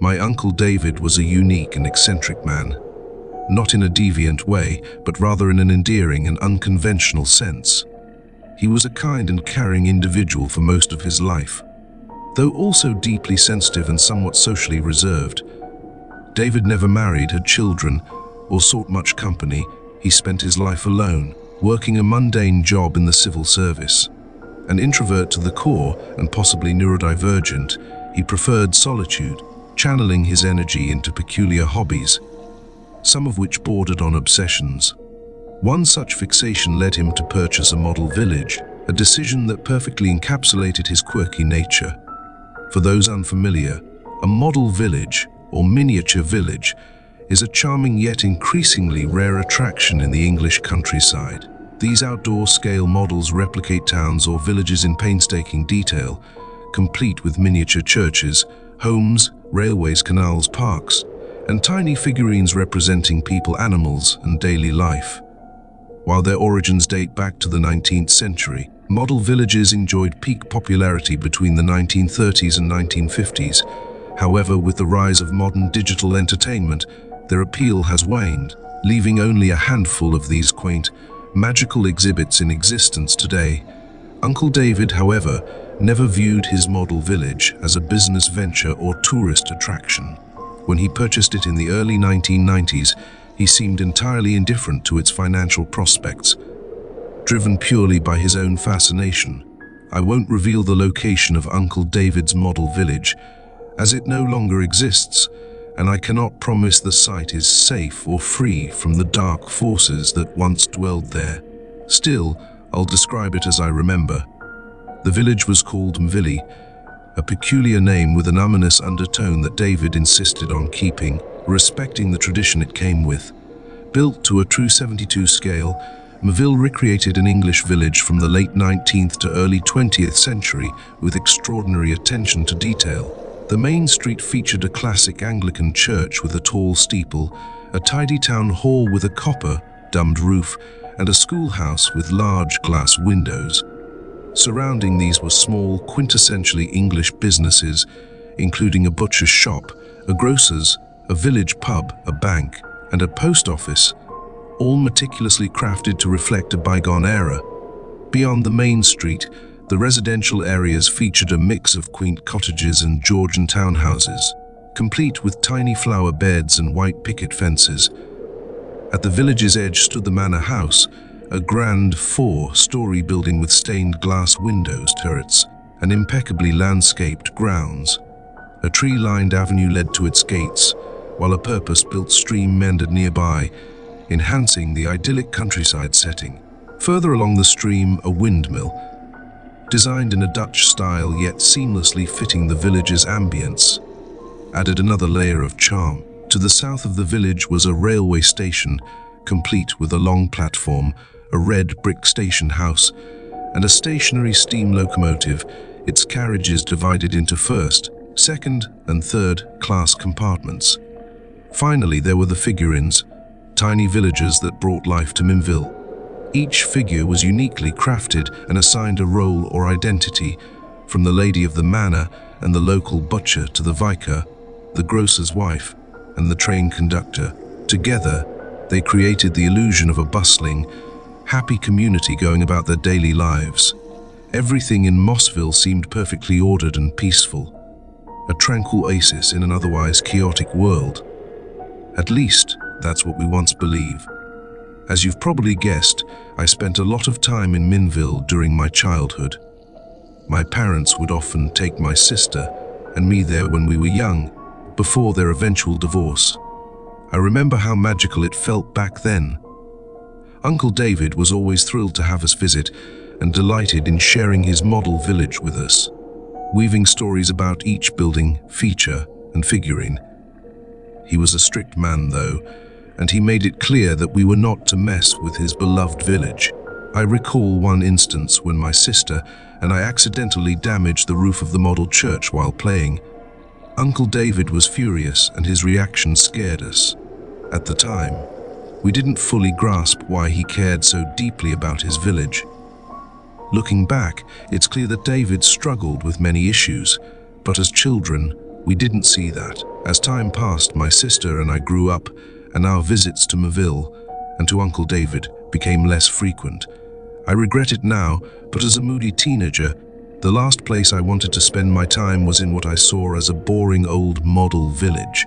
My Uncle David was a unique and eccentric man, not in a deviant way, but rather in an endearing and unconventional sense. He was a kind and caring individual for most of his life, though also deeply sensitive and somewhat socially reserved. David never married, had children, or sought much company. He spent his life alone, working a mundane job in the civil service. An introvert to the core and possibly neurodivergent, he preferred solitude, channeling his energy into peculiar hobbies, some of which bordered on obsessions. One such fixation led him to purchase a model village, a decision that perfectly encapsulated his quirky nature. For those unfamiliar, a model village, or miniature village, is a charming yet increasingly rare attraction in the English countryside. These outdoor-scale models replicate towns or villages in painstaking detail, complete with miniature churches, homes, railways, canals, parks, and tiny figurines representing people, animals, and daily life. While their origins date back to the 19th century, model villages enjoyed peak popularity between the 1930s and 1950s. However, with the rise of modern digital entertainment, their appeal has waned, leaving only a handful of these quaint, magical exhibits in existence today. Uncle David, however, never viewed his model village as a business venture or tourist attraction. When he purchased it in the early 1990s, he seemed entirely indifferent to its financial prospects, driven purely by his own fascination. I won't reveal the location of Uncle David's model village, as it no longer exists, and I cannot promise the site is safe or free from the dark forces that once dwelled there. Still, I'll describe it as I remember. The village was called Mvili, a peculiar name with an ominous undertone that David insisted on keeping, respecting the tradition it came with. Built to a true 72 scale, Mvili recreated an English village from the late 19th to early 20th century with extraordinary attention to detail. The main street featured a classic Anglican church with a tall steeple, a tidy town hall with a copper, domed roof, and a schoolhouse with large glass windows. Surrounding these were small, quintessentially English businesses, including a butcher's shop, a grocer's, a village pub, a bank, and a post office, all meticulously crafted to reflect a bygone era. Beyond the main street, the residential areas featured a mix of quaint cottages and Georgian townhouses, complete with tiny flower beds and white picket fences. At the village's edge stood the manor house, a grand 4-story building with stained glass windows, turrets, and impeccably landscaped grounds. A tree-lined avenue led to its gates, while a purpose-built stream meandered nearby, enhancing the idyllic countryside setting. Further along the stream, a windmill, designed in a Dutch style yet seamlessly fitting the village's ambience, added another layer of charm. To the south of the village was a railway station, complete with a long platform, a red brick station house, and a stationary steam locomotive, its carriages divided into first, second, and third class compartments. Finally, there were the figurines, tiny villagers that brought life to Mvili. Each figure was uniquely crafted and assigned a role or identity, from the lady of the manor and the local butcher to the vicar, the grocer's wife, and the train conductor. Together, they created the illusion of a bustling, happy community going about their daily lives. Everything in Mossville seemed perfectly ordered and peaceful, a tranquil oasis in an otherwise chaotic world. At least, that's what we once believed. As you've probably guessed, I spent a lot of time in Mvili during my childhood. My parents would often take my sister and me there when we were young, before their eventual divorce. I remember how magical it felt back then. Uncle David was always thrilled to have us visit and delighted in sharing his model village with us, weaving stories about each building, feature, and figurine. He was a strict man, though, and he made it clear that we were not to mess with his beloved village. I recall one instance when my sister and I accidentally damaged the roof of the model church while playing. Uncle David was furious and his reaction scared us. At the time, we didn't fully grasp why he cared so deeply about his village. Looking back, it's clear that David struggled with many issues, but as children, We didn't see that. As time passed, my sister and I grew up, and our visits to Maville and to Uncle David became less frequent. I regret it now, but as a moody teenager, the last place I wanted to spend my time was in what I saw as a boring old model village.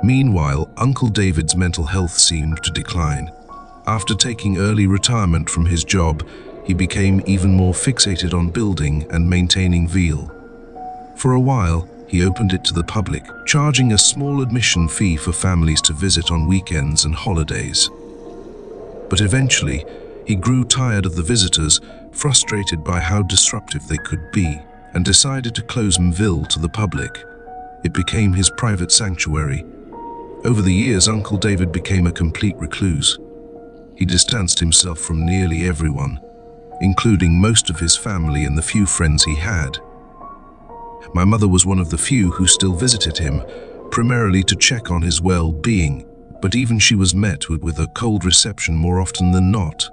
Meanwhile, Uncle David's mental health seemed to decline. After taking early retirement from his job, he became even more fixated on building and maintaining Veal. For a while, he opened it to the public, charging a small admission fee for families to visit on weekends and holidays. But eventually, he grew tired of the visitors, frustrated by how disruptive they could be, and decided to close Mville to the public. It became his private sanctuary. Over the years, Uncle David became a complete recluse. He distanced himself from nearly everyone, including most of his family and the few friends he had. My mother was one of the few who still visited him, primarily to check on his well-being, but even she was met with a cold reception more often than not.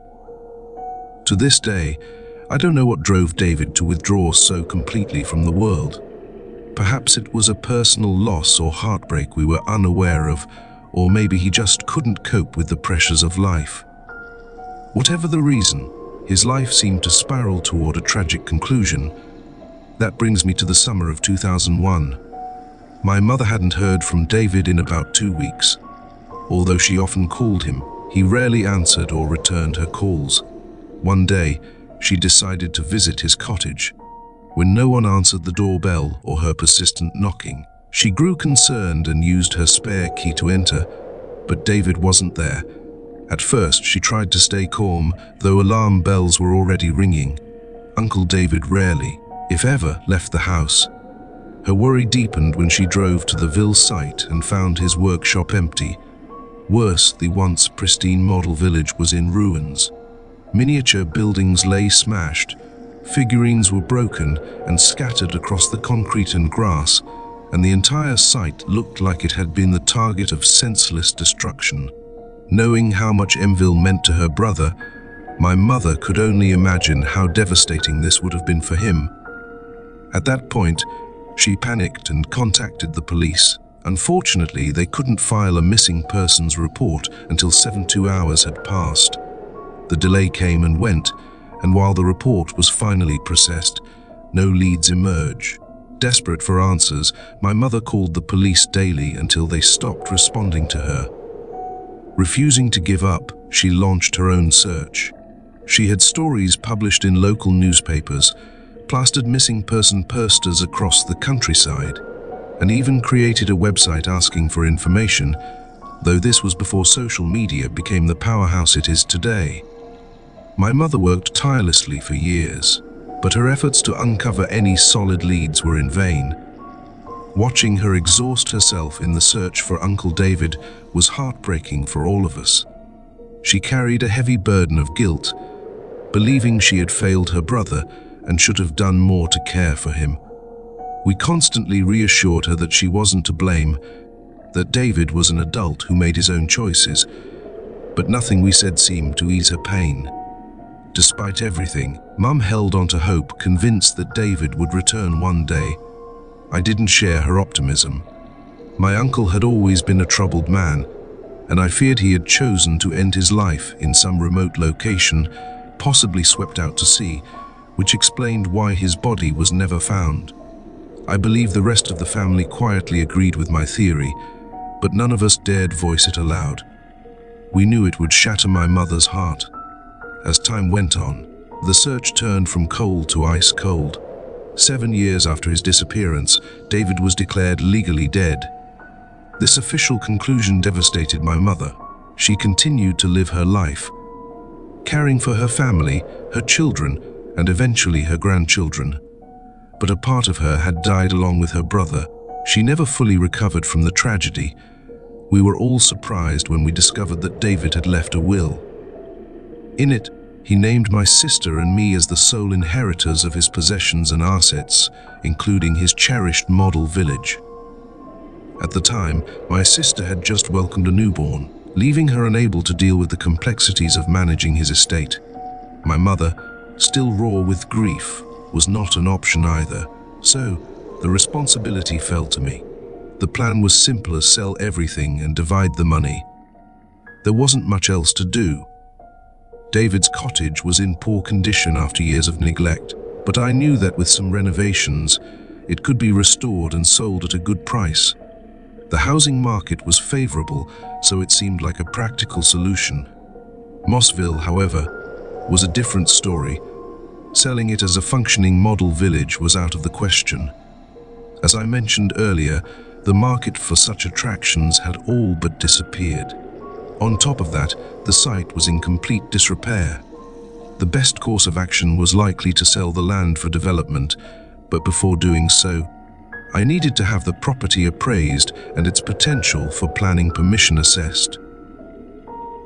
To this day, I don't know what drove David to withdraw so completely from the world. Perhaps it was a personal loss or heartbreak we were unaware of, or maybe he just couldn't cope with the pressures of life. Whatever the reason, his life seemed to spiral toward a tragic conclusion. That brings me to the summer of 2001. My mother hadn't heard from David in about 2 weeks. Although she often called him, he rarely answered or returned her calls. One day, she decided to visit his cottage. When no one answered the doorbell or her persistent knocking, she grew concerned and used her spare key to enter, but David wasn't there. At first, she tried to stay calm, though alarm bells were already ringing. Uncle David rarely, if ever, left the house. Her worry deepened when she drove to the Ville site and found his workshop empty. Worse, the once pristine model village was in ruins. Miniature buildings lay smashed, figurines were broken and scattered across the concrete and grass, and the entire site looked like it had been the target of senseless destruction. Knowing how much Mville meant to her brother, my mother could only imagine how devastating this would have been for him. At that point, she panicked and contacted the police. Unfortunately, they couldn't file a missing persons report until 72 hours had passed. The delay came and went, and while the report was finally processed, no leads emerged. Desperate for answers, my mother called the police daily until they stopped responding to her. Refusing to give up, she launched her own search. She had stories published in local newspapers, plastered missing person posters across the countryside, and even created a website asking for information, though this was before social media became the powerhouse it is today. My mother worked tirelessly for years, but her efforts to uncover any solid leads were in vain. Watching her exhaust herself in the search for Uncle David was heartbreaking for all of us. She carried a heavy burden of guilt, believing she had failed her brother and should have done more to care for him. We constantly reassured her that she wasn't to blame, that David was an adult who made his own choices, but nothing we said seemed to ease her pain. Despite everything, Mum held on to hope, convinced that David would return one day. I didn't share her optimism. My uncle had always been a troubled man, and I feared he had chosen to end his life in some remote location, possibly swept out to sea, which explained why his body was never found. I believe the rest of the family quietly agreed with my theory, but none of us dared voice it aloud. We knew it would shatter my mother's heart. As time went on, the search turned from cold to ice cold. 7 years after his disappearance, David was declared legally dead. This official conclusion devastated my mother. She continued to live her life, caring for her family, her children, and eventually her grandchildren. But a part of her had died along with her brother. She never fully recovered from the tragedy. We were all surprised when we discovered that David had left a will. In it, he named my sister and me as the sole inheritors of his possessions and assets, including his cherished model village. At the time, my sister had just welcomed a newborn, leaving her unable to deal with the complexities of managing his estate. My mother, still raw with grief, was not an option either, so The responsibility fell to me. The plan was simple as sell everything and divide the money. There wasn't much else to do. David's cottage was in poor condition after years of neglect, but I knew that with some renovations, it could be restored and sold at a good price. The housing market was favorable, so it seemed like a practical solution. Mossville, however, was a different story. Selling it as a functioning model village was out of the question. As I mentioned earlier, the market for such attractions had all but disappeared. On top of that, the site was in complete disrepair. The best course of action was likely to sell the land for development, but before doing so, I needed to have the property appraised and its potential for planning permission assessed.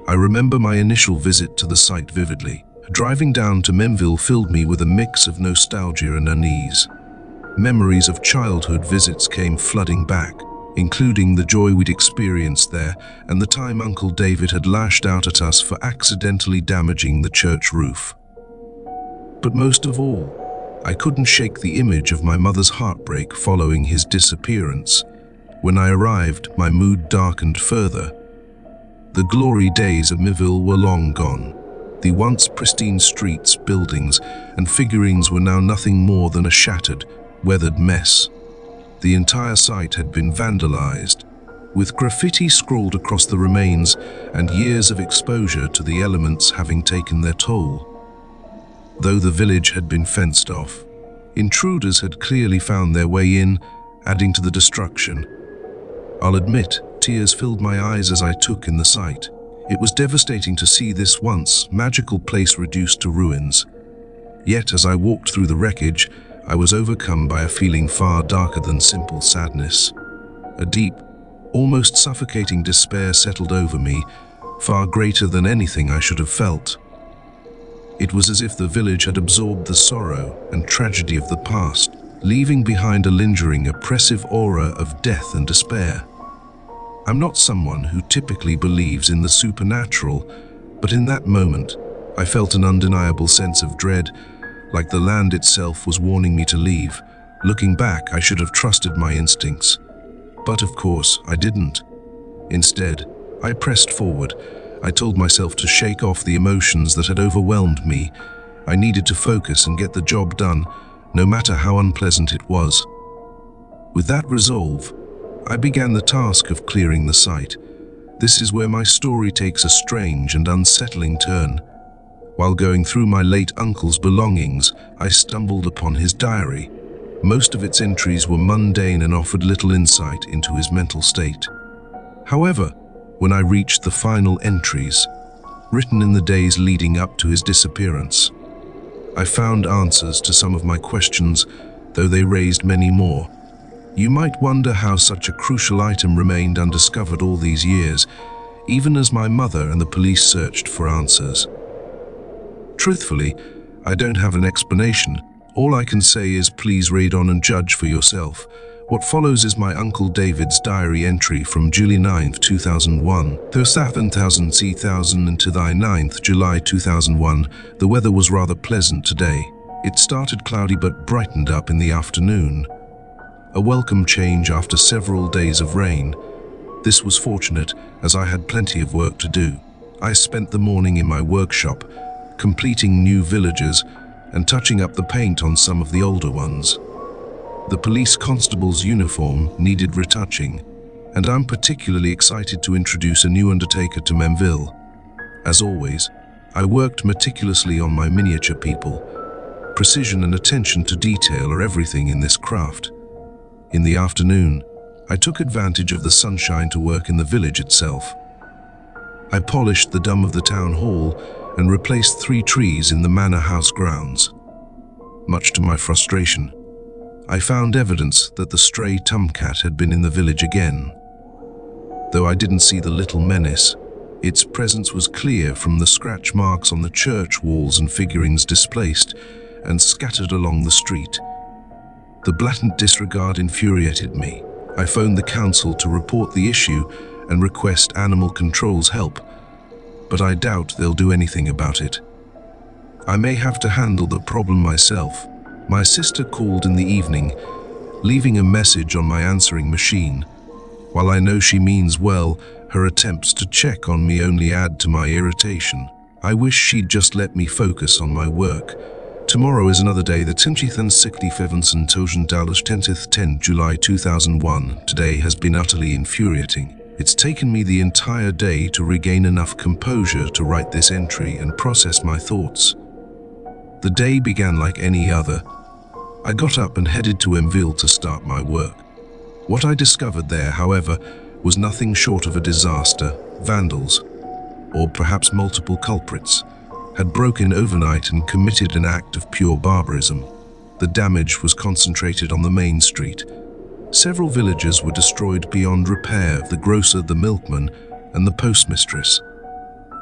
I remember my initial visit to the site vividly. Driving down to Memville filled me with a mix of nostalgia and unease. Memories of childhood visits came flooding back, including the joy we'd experienced there and the time Uncle David had lashed out at us for accidentally damaging the church roof. But most of all, I couldn't shake the image of my mother's heartbreak following his disappearance. When I arrived, my mood darkened further. The glory days of Memville were long gone. The once pristine streets, buildings, and figurines were now nothing more than a shattered, weathered mess. The entire site had been vandalized, with graffiti scrawled across the remains and years of exposure to the elements having taken their toll. Though the village had been fenced off, intruders had clearly found their way in, adding to the destruction. I'll admit, tears filled my eyes as I took in the sight. It was devastating to see this once magical place reduced to ruins. Yet as I walked through the wreckage, I was overcome by a feeling far darker than simple sadness. A deep, almost suffocating despair settled over me, far greater than anything I should have felt. It was as if the village had absorbed the sorrow and tragedy of the past, leaving behind a lingering, oppressive aura of death and despair. I'm not someone who typically believes in the supernatural, but in that moment, I felt an undeniable sense of dread, like the land itself was warning me to leave. Looking back, I should have trusted my instincts. But of course, I didn't. Instead, I pressed forward. I told myself to shake off the emotions that had overwhelmed me. I needed to focus and get the job done, no matter how unpleasant it was. With that resolve, I began the task of clearing the site. This is where my story takes a strange and unsettling turn. While going through my late uncle's belongings, I stumbled upon his diary. Most of its entries were mundane and offered little insight into his mental state. However, when I reached the final entries, written in the days leading up to his disappearance, I found answers to some of my questions, though they raised many more. You might wonder how such a crucial item remained undiscovered all these years, even as my mother and the police searched for answers. Truthfully, I don't have an explanation. All I can say is please read on and judge for yourself. What follows is my Uncle David's diary entry from July 9, 2001. To 7,000 and to thy 9th July 2001, the weather was rather pleasant today. It started cloudy but brightened up in the afternoon. A welcome change after several days of rain. This was fortunate as I had plenty of work to do. I spent the morning in my workshop, completing new villages and touching up the paint on some of the older ones. The police constable's uniform needed retouching, and I'm particularly excited to introduce a new undertaker to Memville. As always, I worked meticulously on my miniature people. Precision and attention to detail are everything in this craft. In the afternoon, I took advantage of the sunshine to work in the village itself. I polished the dome of the town hall and replaced 3 trees in the manor house grounds. Much to my frustration, I found evidence that the stray tomcat had been in the village again. Though I didn't see the little menace, its presence was clear from the scratch marks on the church walls and figurines displaced and scattered along the street. The blatant disregard infuriated me. I phoned the council to report the issue and request animal control's help, but I doubt they'll do anything about it. I may have to handle the problem myself. My sister called in the evening, leaving a message on my answering machine. While I know she means well, her attempts to check on me only add to my irritation. I wish she'd just let me focus on my work. Tomorrow is another day, the 10th July 2001. Today has been utterly infuriating. It's taken me the entire day to regain enough composure to write this entry and process my thoughts. The day began like any other. I got up and headed to Enville to start my work. What I discovered there, however, was nothing short of a disaster. Vandals, or perhaps multiple culprits, had broken overnight and committed an act of pure barbarism. The damage was concentrated on the main street. Several villages were destroyed beyond repair, the grocer, the milkman, and the postmistress,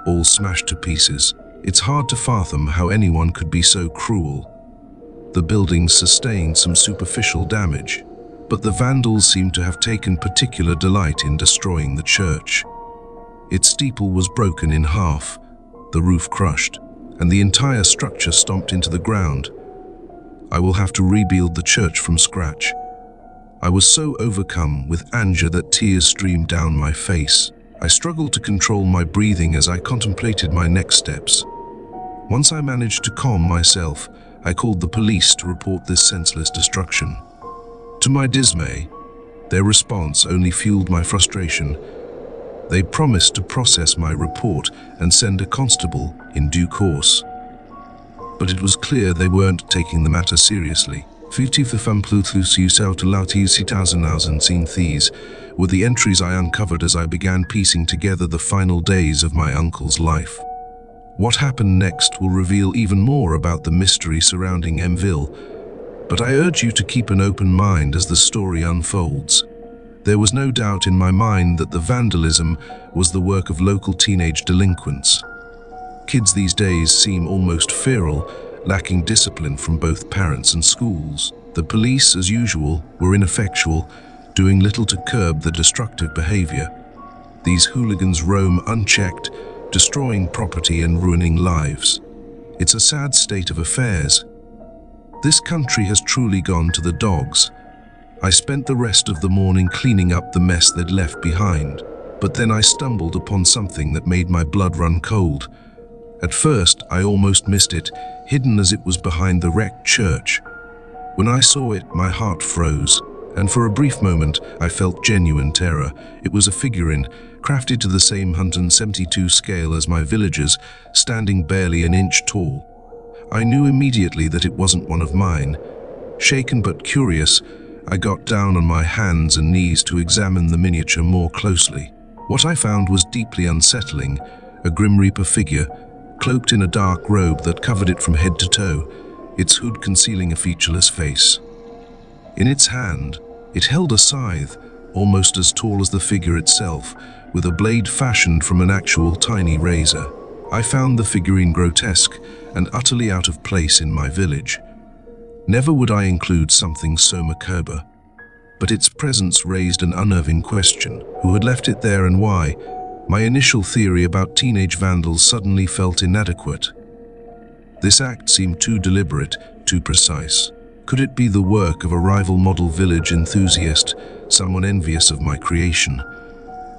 all smashed to pieces. It's hard to fathom how anyone could be so cruel. The buildings sustained some superficial damage, but the vandals seemed to have taken particular delight in destroying the church. Its steeple was broken in half, the roof crushed, and the entire structure stomped into the ground. I will have to rebuild the church from scratch. I was so overcome with anger that tears streamed down my face. I struggled to control my breathing as I contemplated my next steps. Once I managed to calm myself, I called the police to report this senseless destruction. To my dismay, their response only fueled my frustration. They promised to process my report and send a constable in due course. But it was clear they weren't taking the matter seriously. These were the entries I uncovered as I began piecing together the final days of my uncle's life. What happened next will reveal even more about the mystery surrounding Enville, but I urge you to keep an open mind as the story unfolds. There was no doubt in my mind that the vandalism was the work of local teenage delinquents. Kids these days seem almost feral, lacking discipline from both parents and schools. The police, as usual, were ineffectual, doing little to curb the destructive behavior. These hooligans roam unchecked, destroying property and ruining lives. It's a sad state of affairs. This country has truly gone to the dogs. I spent the rest of the morning cleaning up the mess they'd left behind, but then I stumbled upon something that made my blood run cold. At first, I almost missed it, hidden as it was behind the wrecked church. When I saw it, my heart froze, and for a brief moment, I felt genuine terror. It was a figurine, crafted to the same 172 scale as my villagers, standing barely an inch tall. I knew immediately that it wasn't one of mine. Shaken but curious, I got down on my hands and knees to examine the miniature more closely. What I found was deeply unsettling, a Grim Reaper figure, cloaked in a dark robe that covered it from head to toe, its hood concealing a featureless face. In its hand, it held a scythe, almost as tall as the figure itself, with a blade fashioned from an actual tiny razor. I found the figurine grotesque and utterly out of place in my village. Never would I include something so macabre, but its presence raised an unnerving question. Who had left it there and why? My initial theory about teenage vandals suddenly felt inadequate. This act seemed too deliberate, too precise. Could it be the work of a rival model village enthusiast, someone envious of my creation?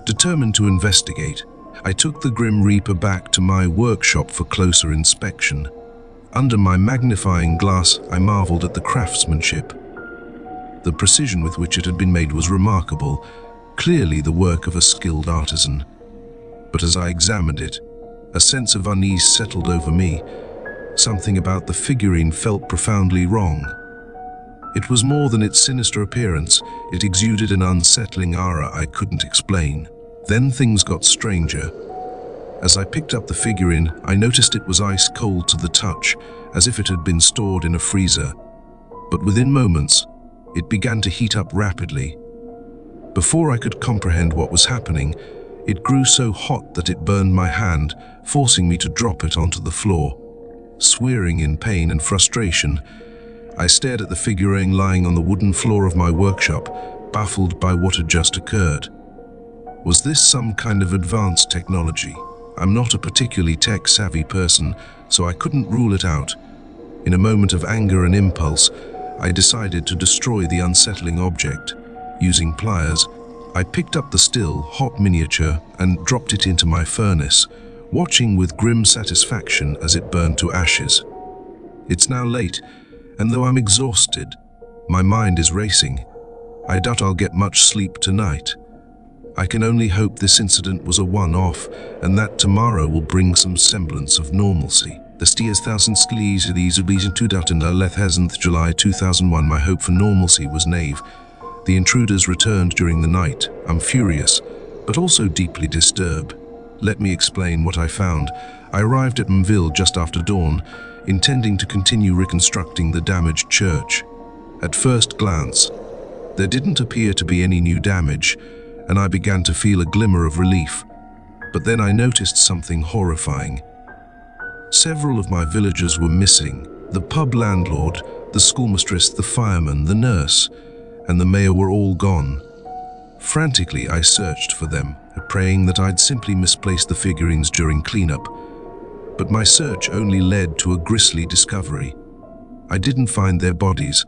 Determined to investigate, I took the Grim Reaper back to my workshop for closer inspection. Under my magnifying glass, I marveled at the craftsmanship. The precision with which it had been made was remarkable, clearly the work of a skilled artisan. But as I examined it, a sense of unease settled over me. Something about the figurine felt profoundly wrong. It was more than its sinister appearance. It exuded an unsettling aura I couldn't explain. Then things got stranger. As I picked up the figurine, I noticed it was ice cold to the touch, as if it had been stored in a freezer. But within moments, it began to heat up rapidly. Before I could comprehend what was happening, it grew so hot that it burned my hand, forcing me to drop it onto the floor. Swearing in pain and frustration, I stared at the figurine lying on the wooden floor of my workshop, baffled by what had just occurred. Was this some kind of advanced technology? I'm not a particularly tech-savvy person, so I couldn't rule it out. In a moment of anger and impulse, I decided to destroy the unsettling object. Using pliers, I picked up the still, hot miniature and dropped it into my furnace, watching with grim satisfaction as it burned to ashes. It's now late, and though I'm exhausted, my mind is racing. I doubt I'll get much sleep tonight. I can only hope this incident was a one-off, and that tomorrow will bring some semblance of normalcy. The Stiers thousand sklees these in 2011 July 2001. My hope for normalcy was naive. The intruders returned during the night. I'm furious, but also deeply disturbed. Let me explain what I found. I arrived at Mville just after dawn, intending to continue reconstructing the damaged church. At first glance, there didn't appear to be any new damage, and I began to feel a glimmer of relief. But then I noticed something horrifying. Several of my villagers were missing. The pub landlord, the schoolmistress, the fireman, the nurse, and the mayor were all gone. Frantically, I searched for them, praying that I'd simply misplaced the figurines during cleanup. But my search only led to a grisly discovery. I didn't find their bodies,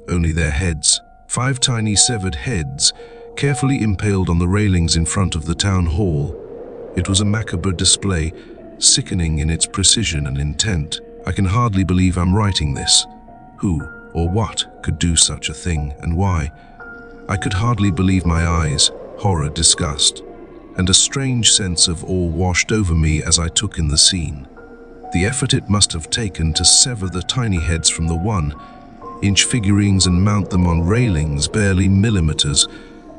only their heads. 5 tiny severed heads, carefully impaled on the railings in front of the town hall. It was a macabre display, sickening in its precision and intent. I can hardly believe I'm writing this. Who or what could do such a thing, and why? I could hardly believe my eyes. Horror, disgust, and a strange sense of awe washed over me as I took in the scene. The effort it must have taken to sever the tiny heads from the 1-inch figurines and mount them on railings barely millimeters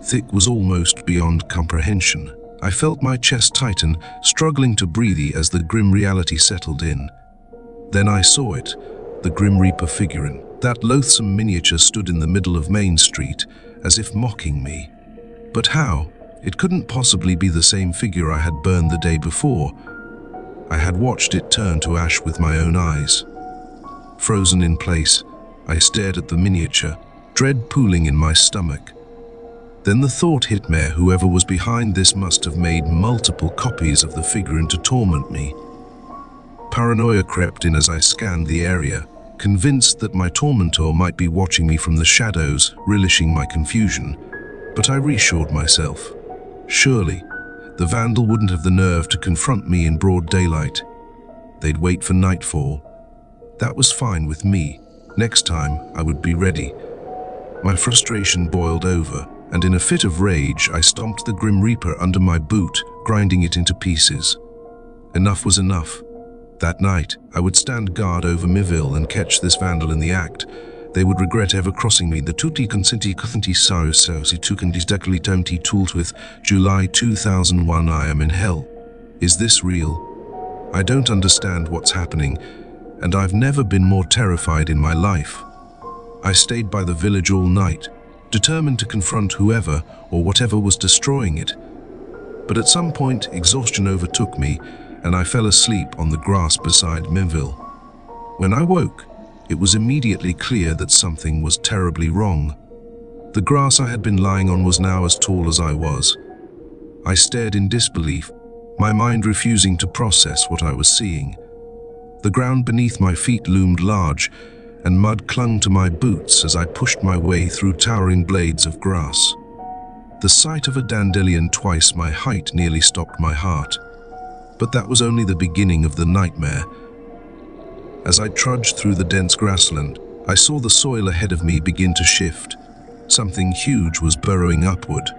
thick was almost beyond comprehension. I felt my chest tighten, struggling to breathe as the grim reality settled in. Then I saw it, the Grim Reaper figurine. That loathsome miniature stood in the middle of Main Street, as if mocking me. But how? It couldn't possibly be the same figure I had burned the day before. I had watched it turn to ash with my own eyes. Frozen in place, I stared at the miniature, dread pooling in my stomach. Then the thought hit me, whoever was behind this must have made multiple copies of the figurine to torment me. Paranoia crept in as I scanned the area, convinced that my tormentor might be watching me from the shadows, relishing my confusion. But I reassured myself. Surely, the vandal wouldn't have the nerve to confront me in broad daylight. They'd wait for nightfall. That was fine with me. Next time, I would be ready. My frustration boiled over, and in a fit of rage, I stomped the Grim Reaper under my boot, grinding it into pieces. Enough was enough. That night, I would stand guard over Miville and catch this vandal in the act. They would regret ever crossing me. The tutti consenti cuthanti sausi tukandis declitamti tooltwith July 2001. I am in hell. Is this real? I don't understand what's happening, and I've never been more terrified in my life. I stayed by the village all night, determined to confront whoever or whatever was destroying it. But at some point, exhaustion overtook me, and I fell asleep on the grass beside Miville. When I woke, it was immediately clear that something was terribly wrong. The grass I had been lying on was now as tall as I was. I stared in disbelief, my mind refusing to process what I was seeing. The ground beneath my feet loomed large, and mud clung to my boots as I pushed my way through towering blades of grass. The sight of a dandelion twice my height nearly stopped my heart. But that was only the beginning of the nightmare. As I trudged through the dense grassland, I saw the soil ahead of me begin to shift. Something huge was burrowing upward.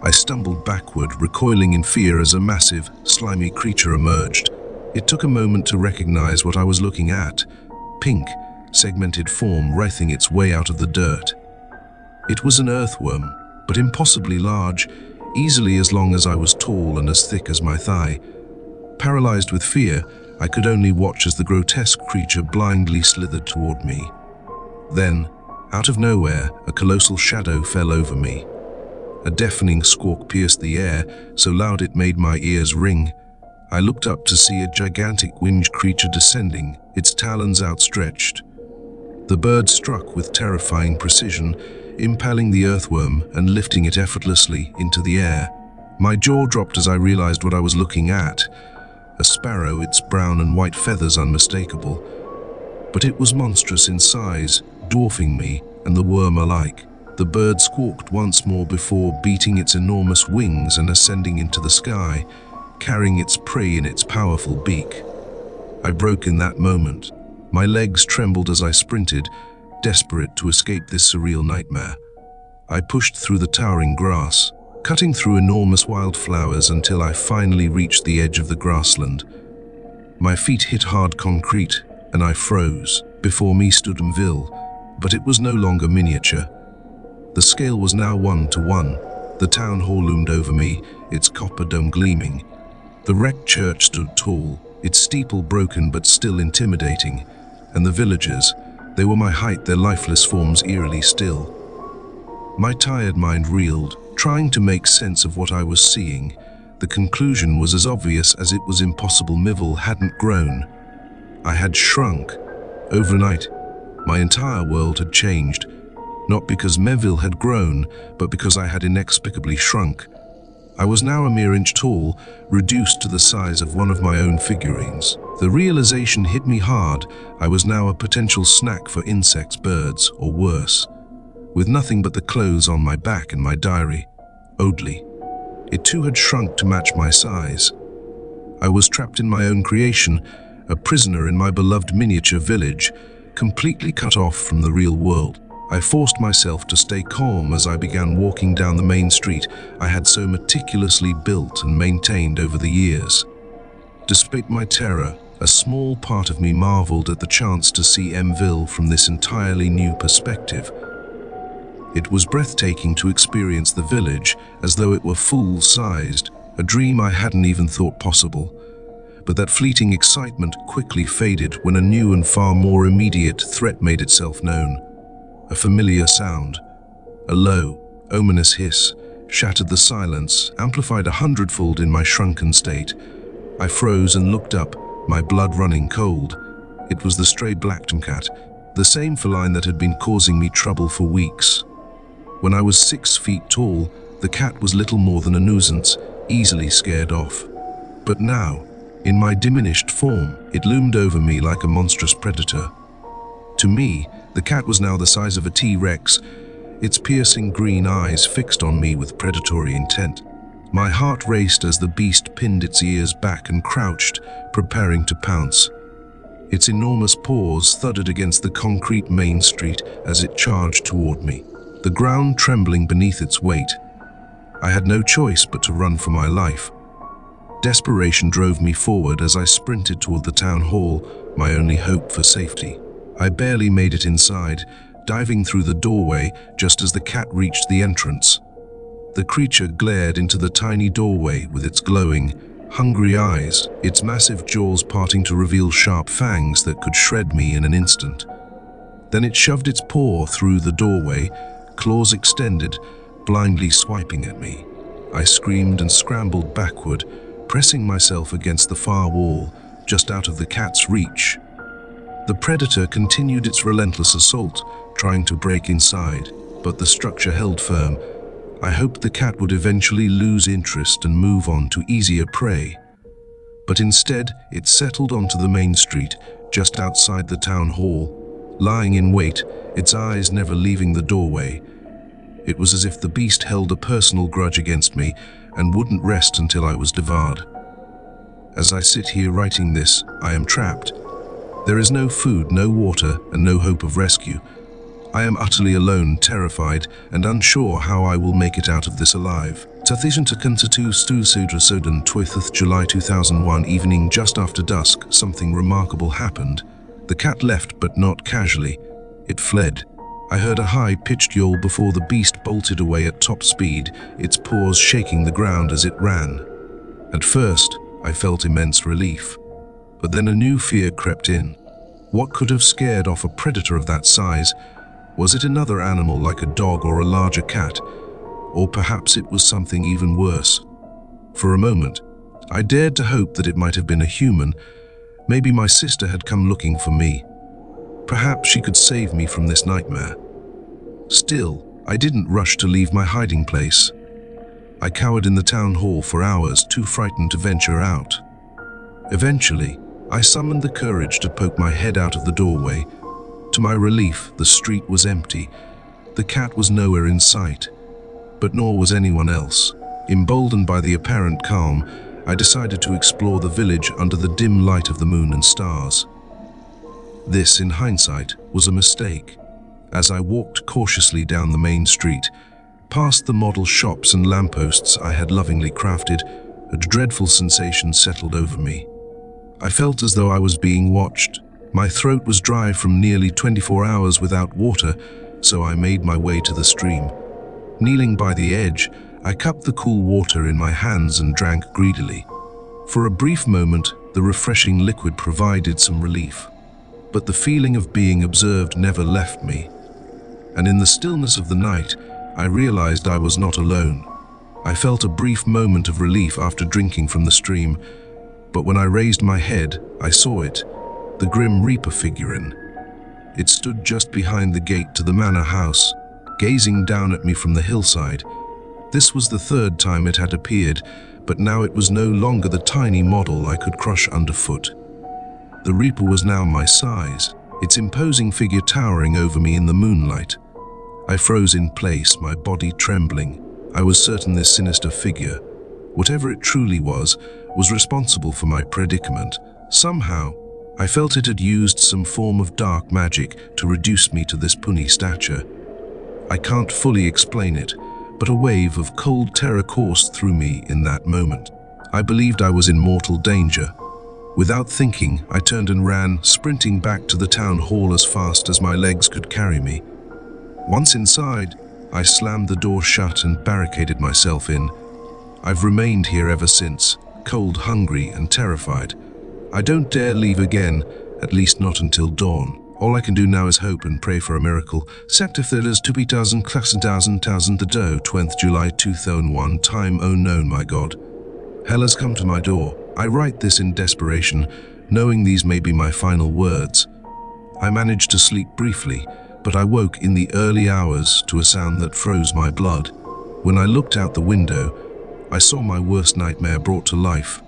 I stumbled backward, recoiling in fear as a massive, slimy creature emerged. It took a moment to recognize what I was looking at. Pink, segmented form writhing its way out of the dirt. It was an earthworm, but impossibly large, easily as long as I was tall and as thick as my thigh. Paralyzed with fear, I could only watch as the grotesque creature blindly slithered toward me. Then, out of nowhere, a colossal shadow fell over me. A deafening squawk pierced the air, so loud it made my ears ring. I looked up to see a gigantic winged creature descending, its talons outstretched. The bird struck with terrifying precision, impaling the earthworm and lifting it effortlessly into the air. My jaw dropped as I realized what I was looking at. A sparrow, its brown and white feathers unmistakable. But it was monstrous in size, dwarfing me and the worm alike. The bird squawked once more before beating its enormous wings and ascending into the sky, carrying its prey in its powerful beak. I broke in that moment. My legs trembled as I sprinted, desperate to escape this surreal nightmare. I pushed through the towering grass, cutting through enormous wildflowers until I finally reached the edge of the grassland. My feet hit hard concrete, and I froze. Before me stood Mville, but it was no longer miniature. The scale was now 1-to-1. The town hall loomed over me, its copper dome gleaming. The wrecked church stood tall, its steeple broken but still intimidating, and the villagers, they were my height, their lifeless forms eerily still. My tired mind reeled, trying to make sense of what I was seeing. The conclusion was as obvious as it was impossible. Mville hadn't grown. I had shrunk. Overnight, my entire world had changed, not because Mville had grown, but because I had inexplicably shrunk. I was now a mere inch tall, reduced to the size of one of my own figurines. The realization hit me hard. I was now a potential snack for insects, birds, or worse, with nothing but the clothes on my back and my diary. Oddly, it too had shrunk to match my size. I was trapped in my own creation, a prisoner in my beloved miniature village, completely cut off from the real world. I forced myself to stay calm as I began walking down the main street I had so meticulously built and maintained over the years. Despite my terror, a small part of me marveled at the chance to see Mville from this entirely new perspective. It was breathtaking to experience the village as though it were full-sized, a dream I hadn't even thought possible. But that fleeting excitement quickly faded when a new and far more immediate threat made itself known. A familiar sound, a low, ominous hiss, shattered the silence, amplified 100-fold in my shrunken state. I froze and looked up, my blood running cold. It was the stray black tomcat, the same feline that had been causing me trouble for weeks. When I was 6 feet tall, the cat was little more than a nuisance, easily scared off. But now, in my diminished form, it loomed over me like a monstrous predator. To me, the cat was now the size of a T-Rex, its piercing green eyes fixed on me with predatory intent. My heart raced as the beast pinned its ears back and crouched, preparing to pounce. Its enormous paws thudded against the concrete main street as it charged toward me, the ground trembling beneath its weight. I had no choice but to run for my life. Desperation drove me forward as I sprinted toward the town hall, my only hope for safety. I barely made it inside, diving through the doorway just as the cat reached the entrance. The creature glared into the tiny doorway with its glowing, hungry eyes, its massive jaws parting to reveal sharp fangs that could shred me in an instant. Then it shoved its paw through the doorway, claws extended, blindly swiping at me. I screamed and scrambled backward, pressing myself against the far wall, just out of the cat's reach. The predator continued its relentless assault, trying to break inside, but the structure held firm. I hoped the cat would eventually lose interest and move on to easier prey. But instead, it settled onto the main street, just outside the town hall, lying in wait, its eyes never leaving the doorway. It was as if the beast held a personal grudge against me and wouldn't rest until I was devoured. As I sit here writing this, I am trapped. There is no food, no water, and no hope of rescue. I am utterly alone, terrified, and unsure how I will make it out of this alive. Tathishan Takantatu Stu Sudra Sodan 12th July 2001 evening just after dusk, something remarkable happened. The cat left, but not casually. It fled. I heard a high-pitched yawl before the beast bolted away at top speed, its paws shaking the ground as it ran. At first, I felt immense relief. But then a new fear crept in. What could have scared off a predator of that size? Was it another animal like a dog or a larger cat? Or perhaps it was something even worse. For a moment, I dared to hope that it might have been a human. Maybe my sister had come looking for me. Perhaps she could save me from this nightmare. Still, I didn't rush to leave my hiding place. I cowered in the town hall for hours, too frightened to venture out. Eventually, I summoned the courage to poke my head out of the doorway. To my relief, the street was empty. The cat was nowhere in sight, but nor was anyone else. Emboldened by the apparent calm, I decided to explore the village under the dim light of the moon and stars. This, in hindsight, was a mistake. As I walked cautiously down the main street, past the model shops and lampposts I had lovingly crafted, a dreadful sensation settled over me. I felt as though I was being watched. My throat was dry from nearly 24 hours without water, so I made my way to the stream. Kneeling by the edge, I cupped the cool water in my hands and drank greedily. For a brief moment, the refreshing liquid provided some relief, but the feeling of being observed never left me. And in the stillness of the night, I realized I was not alone. I felt a brief moment of relief after drinking from the stream, but when I raised my head, I saw it, the Grim Reaper figurine. It stood just behind the gate to the manor house, gazing down at me from the hillside. This was the third time it had appeared, but now it was no longer the tiny model I could crush underfoot. The Reaper was now my size, its imposing figure towering over me in the moonlight. I froze in place, my body trembling. I was certain this sinister figure, whatever it truly was responsible for my predicament. Somehow, I felt it had used some form of dark magic to reduce me to this puny stature. I can't fully explain it, but a wave of cold terror coursed through me in that moment. I believed I was in mortal danger. Without thinking, I turned and ran, sprinting back to the town hall as fast as my legs could carry me. Once inside, I slammed the door shut and barricaded myself in. I've remained here ever since, cold, hungry, and terrified. I don't dare leave again, at least not until dawn. All I can do now is hope and pray for a miracle. Sector 2000 the dough, 20th July 2001, time unknown, my God. Hell has come to my door. I write this in desperation, knowing these may be my final words. I managed to sleep briefly, but I woke in the early hours to a sound that froze my blood. When I looked out the window, I saw my worst nightmare brought to life.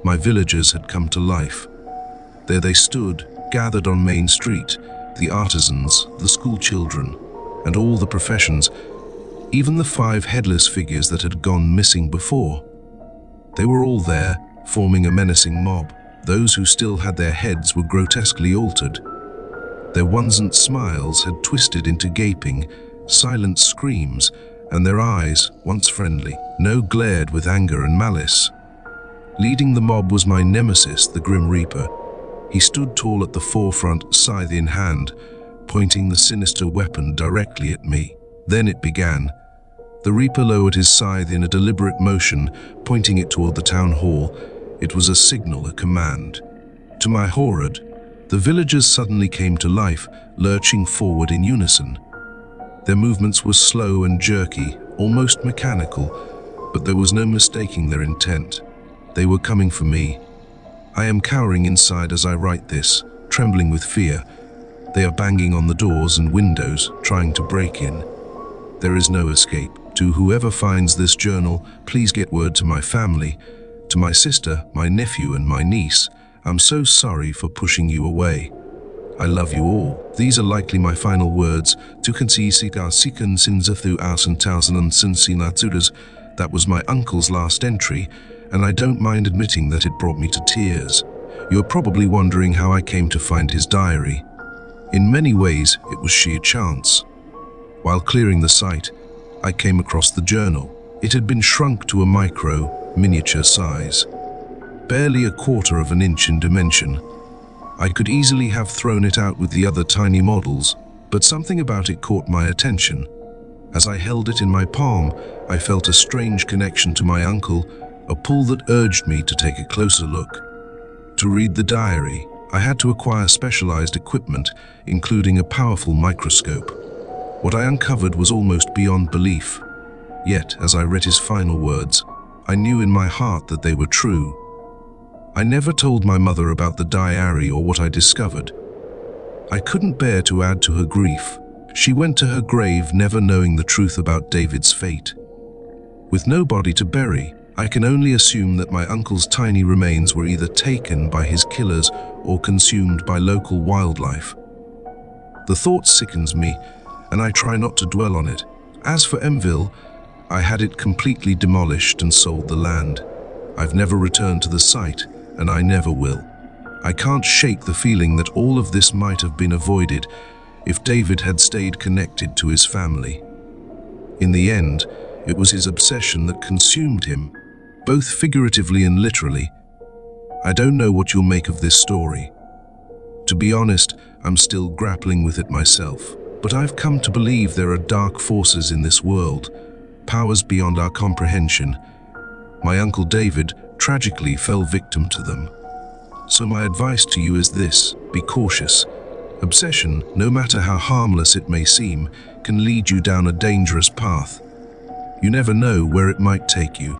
My villagers had come to life. There they stood, gathered on Main Street, the artisans, the school children, and all the professions, even the 5 headless figures that had gone missing before. They were all there, forming a menacing mob. Those who still had their heads were grotesquely altered. Their wanzant smiles had twisted into gaping, silent screams, and their eyes, once friendly, now glared with anger and malice. Leading the mob was my nemesis, the Grim Reaper. He stood tall at the forefront, scythe in hand, pointing the sinister weapon directly at me. Then it began. The Reaper lowered his scythe in a deliberate motion, pointing it toward the town hall. It was a signal, a command. To my horror, the villagers suddenly came to life, lurching forward in unison. Their movements were slow and jerky, almost mechanical, but there was no mistaking their intent. They were coming for me. I am cowering inside as I write this, trembling with fear. They are banging on the doors and windows, trying to break in. There is no escape. To whoever finds this journal, please get word to my family, to my sister, my nephew, and my niece. I'm so sorry for pushing you away. I love you all. These are likely my final words. That was my uncle's last entry, and I don't mind admitting that it brought me to tears. You're probably wondering how I came to find his diary. In many ways, it was sheer chance. While clearing the site, I came across the journal. It had been shrunk to a miniature size, barely a quarter of an inch in dimension. I could easily have thrown it out with the other tiny models, but something about it caught my attention. As I held it in my palm, I felt a strange connection to my uncle, a pull that urged me to take a closer look. To read the diary, I had to acquire specialized equipment, including a powerful microscope. What I uncovered was almost beyond belief. Yet, as I read his final words, I knew in my heart that they were true. I never told my mother about the diary or what I discovered. I couldn't bear to add to her grief. She went to her grave never knowing the truth about David's fate. With no body to bury, I can only assume that my uncle's tiny remains were either taken by his killers or consumed by local wildlife. The thought sickens me, and I try not to dwell on it. As for Mville, I had it completely demolished and sold the land. I've never returned to the site, and I never will. I can't shake the feeling that all of this might have been avoided if David had stayed connected to his family. In the end, it was his obsession that consumed him, both figuratively and literally. I don't know what you'll make of this story. To be honest, I'm still grappling with it myself, but I've come to believe there are dark forces in this world, powers beyond our comprehension. My Uncle David tragically fell victim to them. So my advice to you is this: be cautious. Obsession, no matter how harmless it may seem, can lead you down a dangerous path. You never know where it might take you.